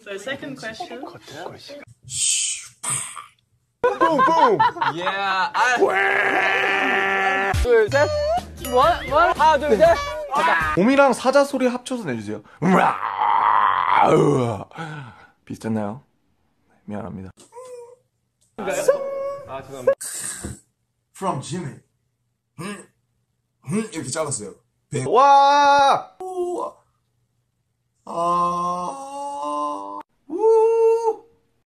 So second question. 뿡뿡. Yeah. 둘, 셋. 하나, 둘, 셋. 곰이랑 사자 소리 합쳐서 내주세요. 비슷했나요? 미안합니다. 아, 죄송합니다. From Jimmy. 이렇게 잘랐어요. 와! 아.